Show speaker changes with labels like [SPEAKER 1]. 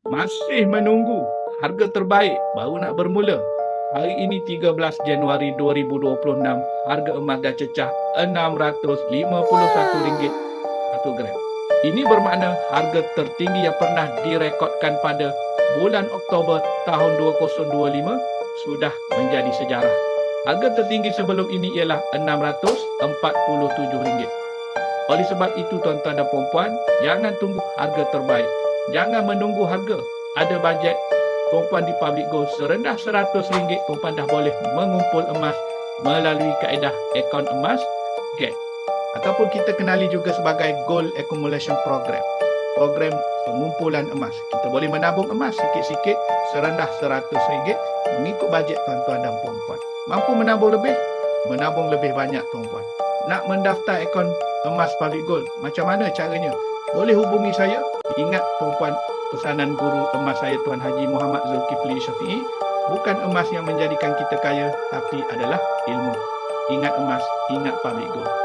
[SPEAKER 1] Masih menunggu harga terbaik baru nak bermula. Hari ini 13 Januari 2026, harga emas dah cecah RM651 satu gram. Ini bermakna harga tertinggi yang pernah direkodkan pada bulan Oktober tahun 2025 sudah menjadi sejarah. Harga tertinggi sebelum ini ialah RM647. Oleh sebab itu, tuan-tuan dan puan-puan, jangan tunggu harga terbaik. Jangan menunggu harga. Ada bajet, puan-puan di Public Gold serendah RM100, puan-puan dah boleh mengumpul emas melalui kaedah akaun emas GAP. Ataupun kita kenali juga sebagai Gold Accumulation Program. Program pengumpulan emas. Kita boleh menabung emas sikit-sikit serendah RM100 mengikut bajet tuan-tuan dan puan-puan. Mampu menabung lebih? Menabung lebih banyak tuan-puan. Nak mendaftar akaun emas Public Gold, macam mana caranya? Boleh hubungi saya. Ingat tuan-puan, pesanan guru emas saya Tuan Haji Muhammad Zulkifli Syafi'i, bukan emas yang menjadikan kita kaya, tapi adalah ilmu. Ingat emas, ingat Public Gold.